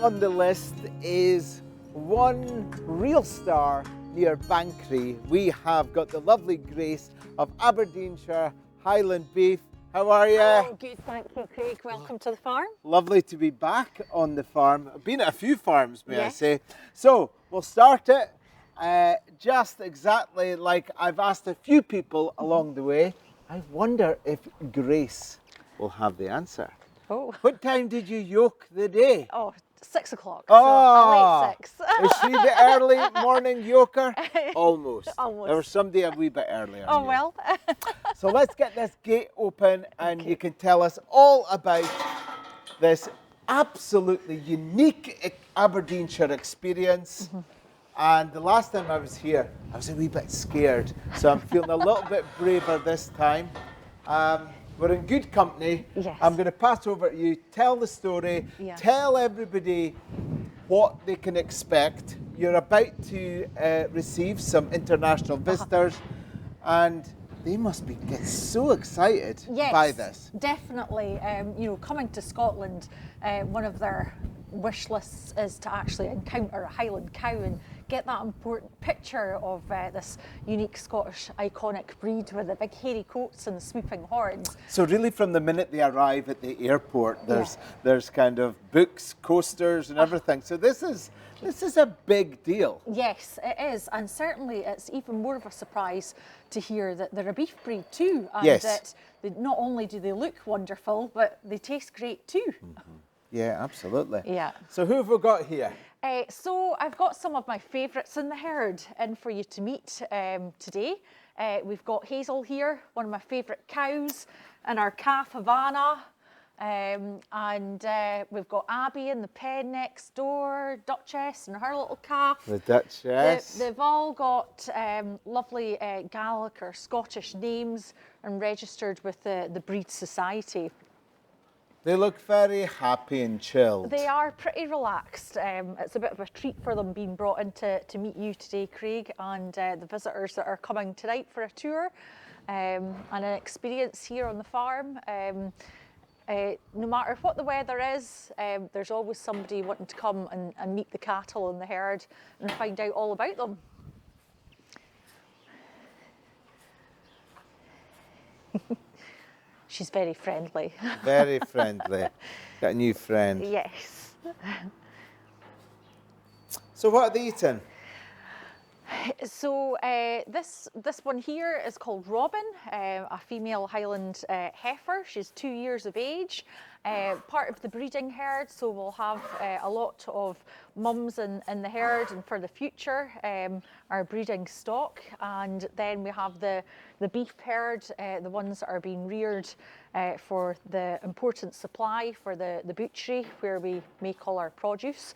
on the list is one real star near Bankery. We have got the lovely Grace of Aberdeenshire Highland Beef. How are you? Oh, good, thank you, Craig. Welcome to the farm. Lovely to be back on the farm. I've been at a few farms, may I Yes. say. So we'll start it just exactly like I've asked a few people along the way. I wonder if Grace will have the answer. Oh, What time did you yoke the day? 6 o'clock. Oh, so a late 6. Is she the early morning yoker? Almost. Almost. There was somebody a wee bit earlier. Oh, well. So let's get this gate open and you can tell us all about this absolutely unique Aberdeenshire experience. And the last time I was here, I was a wee bit scared. So I'm feeling a little bit braver this time. We're in good company. Yes. I'm going to pass over to you, tell the story, Yeah. tell everybody what they can expect. You're about to receive some international visitors and they must be getting so excited Yes, by this. definitely. Coming to Scotland, one of their wish lists is to actually encounter a Highland cow and get that important picture of this unique Scottish iconic breed with the big hairy coats and the swooping horns. So really from the minute they arrive at the airport, there's kind of books, coasters and everything. So this is a big deal. Yes, it is, and certainly it's even more of a surprise to hear that they're a beef breed too, and Yes. that not only do they look wonderful, but they taste great too. Yeah, absolutely. Yeah. So who have we got here? So I've got some of my favourites in the herd in for you to meet today. We've got Hazel here, one of my favourite cows, and our calf Havana. And we've got Abby in the pen next door, Duchess and her little calf. The Duchess. They've all got lovely Gaelic or Scottish names and registered with the Breed Society. They look very happy and chilled. They are pretty relaxed. It's a bit of a treat for them being brought in to meet you today, Craig, and the visitors that are coming tonight for a tour and an experience here on the farm. No matter what the weather is, there's always somebody wanting to come and meet the cattle in the herd and find out all about them. She's very friendly. Very friendly. Got a new friend. Yes. So what are they eating? So this one here is called Robin, a female Highland heifer. She's 2 years of age, part of the breeding herd, so we'll have a lot of mums in the herd and for the future, our breeding stock. And then we have the beef herd, the ones that are being reared for the important supply for the butchery, where we make all our produce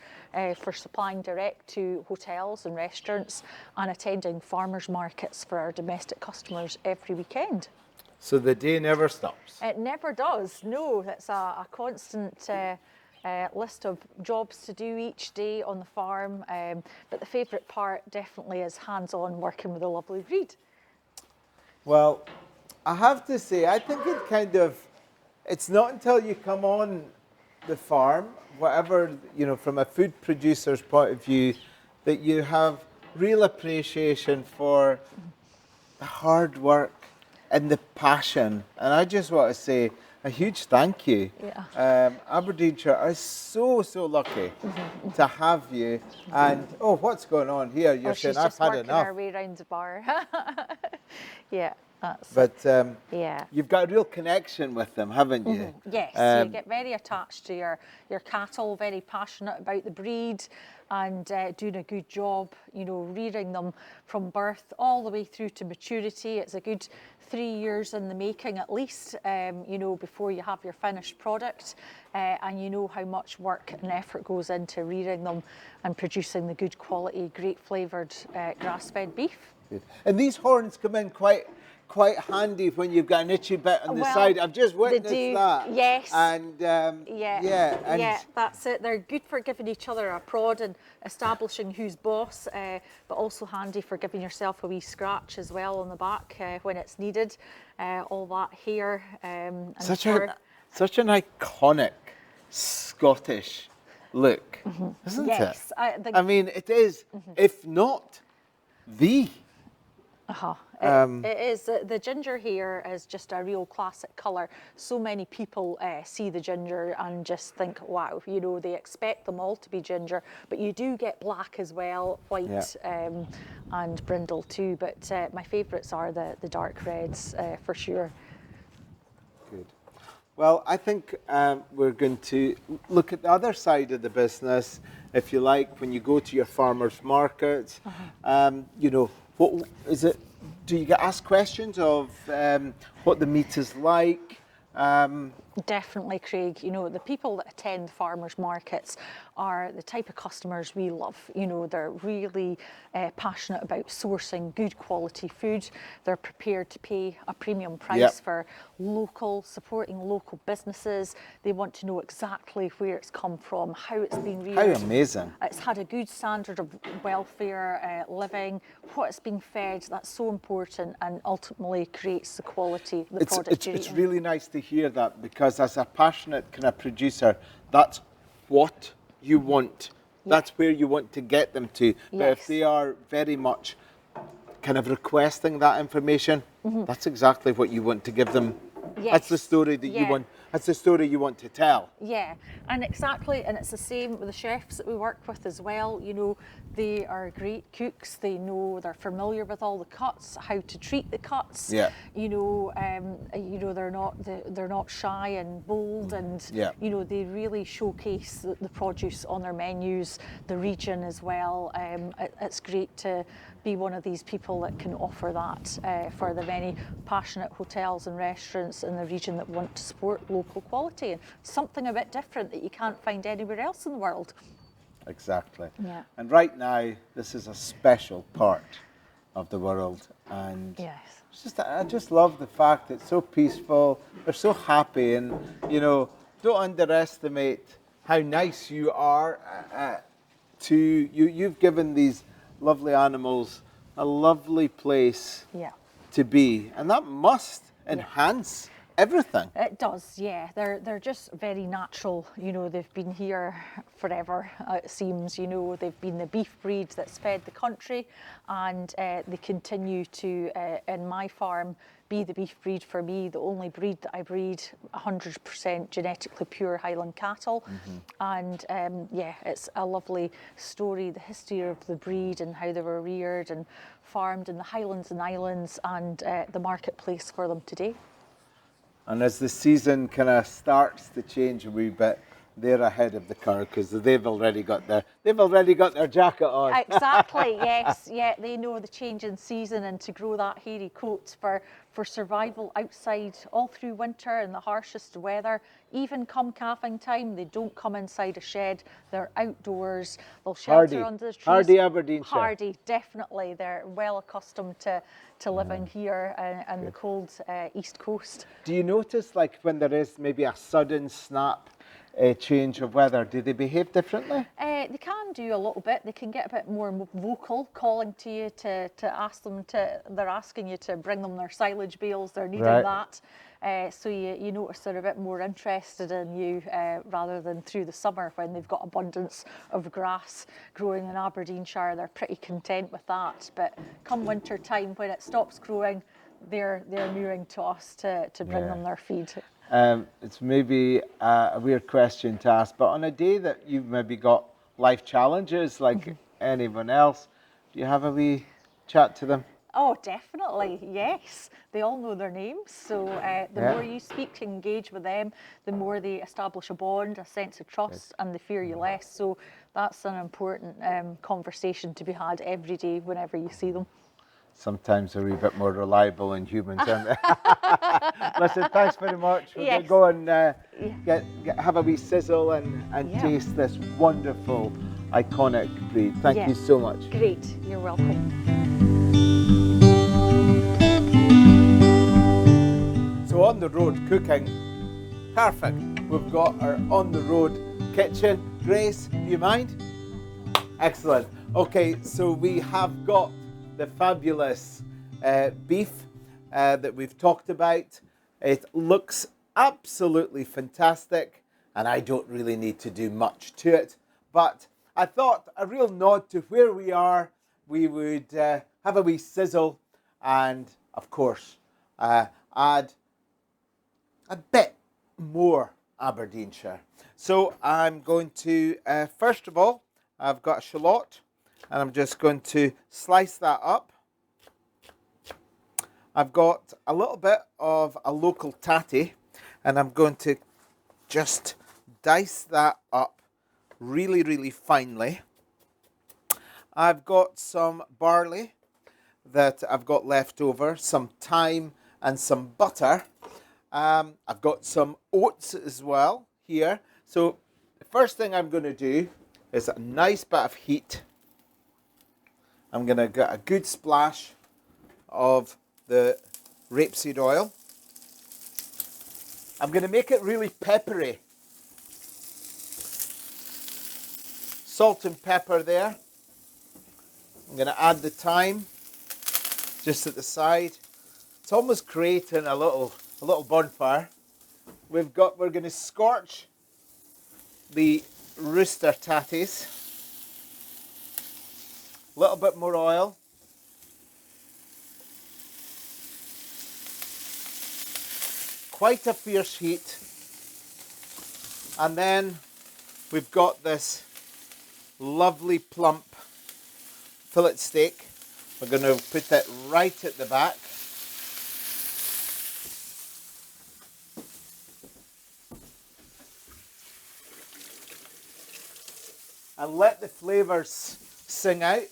for supplying direct to hotels and restaurants and attending farmers markets for our domestic customers every weekend. So the day never stops. It never does, no. It's a constant list of jobs to do each day on the farm, but the favourite part definitely is hands-on working with a lovely breed. Well, I have to say, I think it's not until you come on the farm, whatever, from a food producer's point of view, that you have real appreciation for the hard work and the passion. And I just want to say a huge thank you. Yeah. Aberdeenshire are so lucky to have you. And, what's going on here? You're saying, I've had enough. She's just working her way around the bar. Yeah. But yeah. you've got a real connection with them, haven't you? Yes, you get very attached to your cattle, very passionate about the breed and doing a good job, rearing them from birth all the way through to maturity. It's a good 3 years in the making at least, before you have your finished product. And you know how much work and effort goes into rearing them and producing the good quality, great flavoured grass-fed beef. Good. And these horns come in quite handy when you've got an itchy bit on the side. I've just witnessed that. Yes. And yeah, that's it. They're good for giving each other a prod and establishing who's boss, but also handy for giving yourself a wee scratch as well on the back when it's needed. All that hair and such an iconic Scottish look, isn't Yes, it? I mean, it is, if not the. It is. The ginger here is just a real classic colour. So many people see the ginger and just think, wow, you know, they expect them all to be ginger, but you do get black as well, white and brindle too. But my favourites are the dark reds for sure. Good. Well, I think we're going to look at the other side of the business, if you like, when you go to your farmers markets. You know, what is it? Do you get asked questions of what the meat is like? Definitely, Craig. You know, the people that attend farmers markets are the type of customers we love. You know, they're really passionate about sourcing good quality food. They're prepared to pay a premium price for local, supporting local businesses. They want to know exactly where it's come from, how it's been reared. How amazing. It's had a good standard of welfare, living, what it's being fed. That's so important and ultimately creates the quality of the product you're It's eating. really nice to hear that, because as a passionate kind of producer, that's what you want. That's where you want to get them to. But if they are very much kind of requesting that information, that's exactly what you want to give them. That's the story that you want. That's the story you want to tell. Yeah, and exactly, and it's the same with the chefs that we work with as well. You know, they are great cooks. They know, they're familiar with all the cuts, how to treat the cuts. Yeah. You know, they're not shy and bold, and you know, they really showcase the produce on their menus, the region as well. It's great to be one of these people that can offer that for the many passionate hotels and restaurants in the region that want to support local quality and something a bit different that you can't find anywhere else in the world. Exactly. Yeah. And right now, this is a special part of the world, and it's just, I just love the fact it's so peaceful. They're so happy, and you know, don't underestimate how nice you are to you. You've given these lovely animals a lovely place to be, and that must enhance everything. It does, yeah. They're just very natural. You know, they've been here forever, it seems. You know, they've been the beef breed that's fed the country, and they continue to, in my farm, be the beef breed for me, the only breed that I breed 100% genetically pure Highland cattle. And yeah, it's a lovely story, the history of the breed and how they were reared and farmed in the Highlands and Islands, and the marketplace for them today. And as the season kind of starts to change a wee bit, they're ahead of the curve because they've already got their jacket on. Exactly, yes, yeah, they know the change in season, and to grow that hairy coat for survival outside all through winter in the harshest weather, even come calving time, they don't come inside a shed, they're outdoors, they'll shelter under the trees. Hardy Aberdeenshire. Hardy, definitely, they're well accustomed to living here and the cold east coast. Do you notice, like, when there is maybe a sudden snap change of weather, do they behave differently? They can do a little bit. They can get a bit more vocal, calling to you to ask them to. They're asking you to bring them their silage bales. They're needing that. So you notice they're a bit more interested in you rather than through the summer when they've got abundance of grass growing in Aberdeenshire. They're pretty content with that. But come winter time, when it stops growing, they're mooing to us to bring them their feed. It's maybe a weird question to ask, but on a day that you've maybe got life challenges like anyone else, do you have a wee chat to them? Oh, definitely, yes. They all know their names, so the more you speak, engage with them, the more they establish a bond, a sense of trust, and they fear you less. So that's an important conversation to be had every day whenever you see them. Sometimes they're a wee bit more reliable than humans, aren't they? Listen, thanks very much. We're going to go and have a wee sizzle and taste this wonderful, iconic breed. Thank you so much. Great, you're welcome. So on the road cooking, perfect. We've got our on the road kitchen. Grace, do you mind? Excellent. Okay, so we have got the fabulous beef that we've talked about. It looks absolutely fantastic, and I don't really need to do much to it. But I thought a real nod to where we are, we would have a wee sizzle and, of course, add a bit more Aberdeenshire. So I'm going to, first of all, I've got a shallot and I'm just going to slice that up. I've got a little bit of a local tatty and I'm going to just dice that up really, really finely. I've got some barley that I've got left over, some thyme and some butter. I've got some oats as well here. So the first thing I'm going to do is a nice bit of heat. I'm going to get a good splash of the rapeseed oil. I'm going to make it really peppery. Salt and pepper there. I'm going to add the thyme just at the side. It's almost creating a little bonfire. We're going to scorch the rooster tatties. A little bit more oil. Quite a fierce heat. And then we've got this lovely plump fillet steak. We're going to put that right at the back. And let the flavours sing out.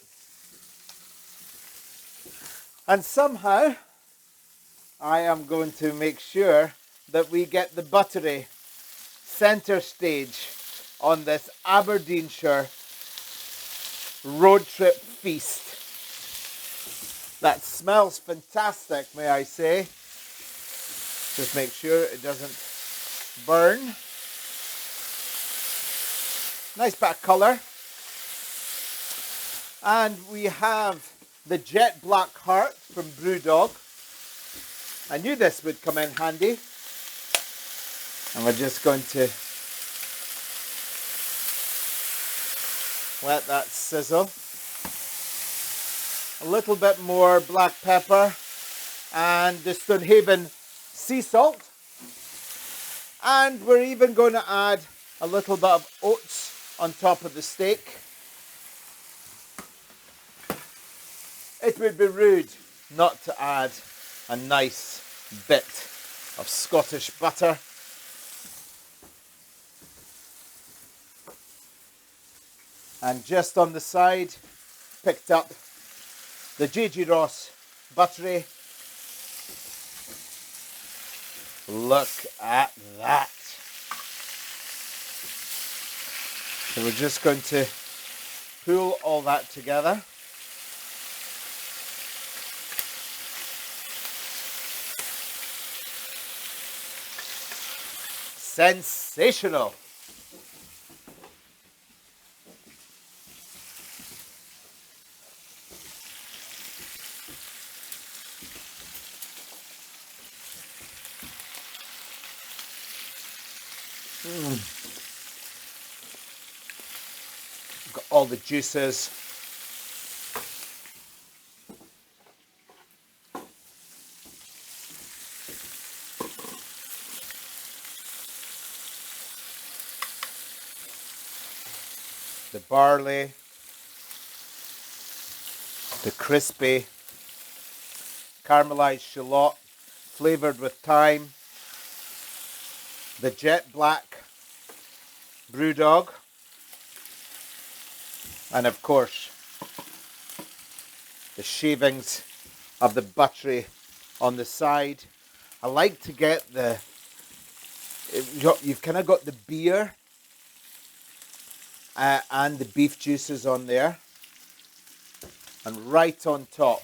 And somehow I am going to make sure that we get the buttery centre stage on this Aberdeenshire road trip feast. That smells fantastic, may I say. Just make sure it doesn't burn. Nice bit of colour. And we have the jet black heart from Brewdog. I knew this would come in handy. And we're just going to let that sizzle. A little bit more black pepper and the Stonehaven sea salt. And we're even going to add a little bit of oats on top of the steak. It would be rude not to add a nice bit of Scottish butter. And just on the side, picked up the J.G. Ross buttery. Look at that. So we're just going to pull all that together. Sensational. Got all the juices. The barley, the crispy caramelized shallot flavored with thyme, the jet black Brewdog, and of course the shavings of the buttery on the side. I like to get you've kind of got the beer and the beef juices on there. And right on top,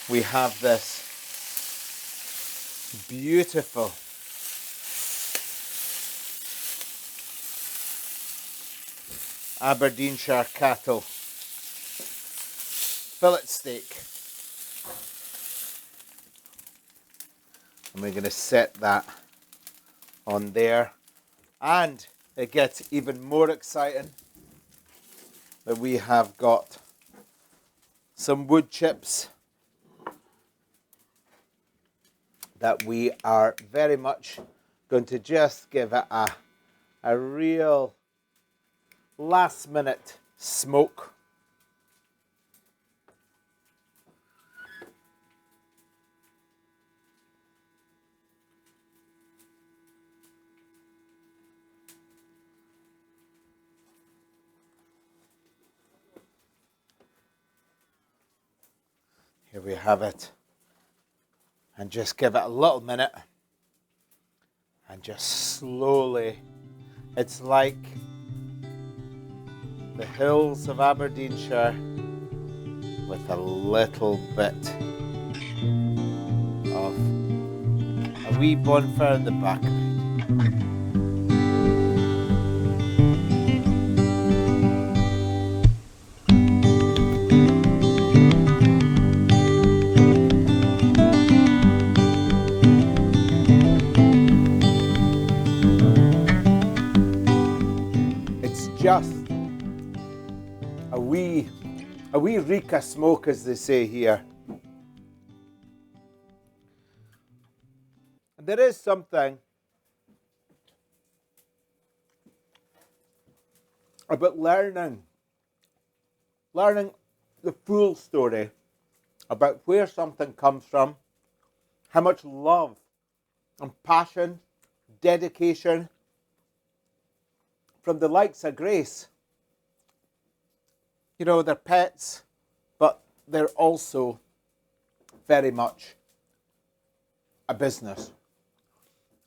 we have this beautiful Aberdeenshire cattle fillet steak. And we're going to set that on there. And it gets even more exciting that we have got some wood chips that we are very much going to just give it a real last minute smoke. Here we have it. And just give it a little minute. And just slowly, it's like the hills of Aberdeenshire with a little bit of a wee bonfire in the background. Just a wee reek of smoke, as they say here. And there is something about learning the full story about where something comes from, how much love and passion, dedication from the likes of Grace. You know, they're pets, but they're also very much a business.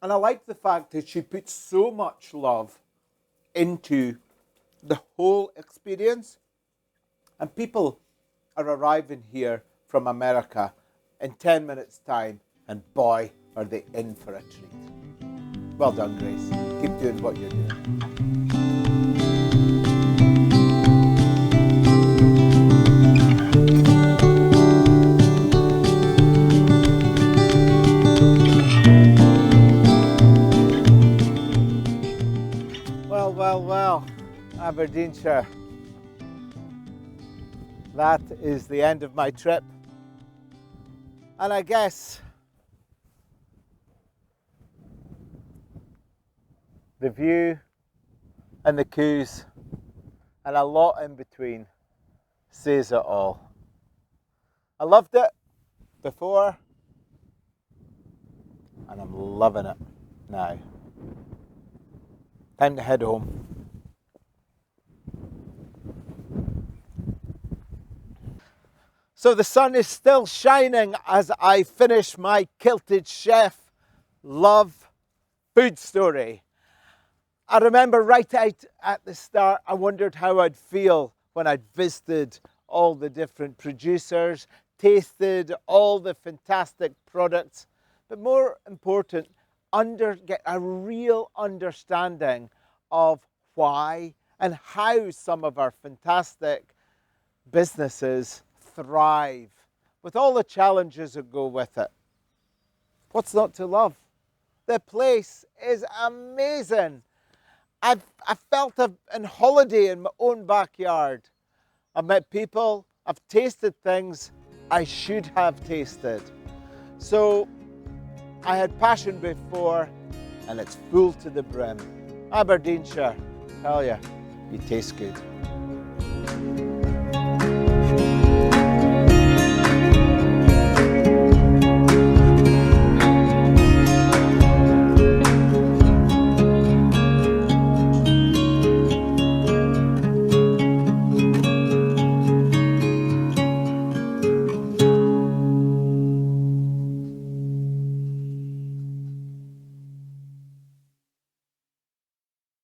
And I like the fact that she puts so much love into the whole experience. And people are arriving here from America in 10 minutes' time, and boy, are they in for a treat. Well done, Grace. Keep doing what you're doing. Well, Aberdeenshire. That is the end of my trip. And I guess the view and the coos and a lot in between says it all. I loved it before and I'm loving it now. Time to head home. So the sun is still shining as I finish my Kilted Chef Love food story. I remember right out at the start, I wondered how I'd feel when I'd visited all the different producers, tasted all the fantastic products, but more important, get a real understanding of why and how some of our fantastic businesses thrive with all the challenges that go with it. What's not to love? The place is amazing. I felt on holiday in my own backyard. I've met people, I've tasted things I should have tasted. So I had passion before and it's full to the brim. Aberdeenshire, tell ya, you taste good.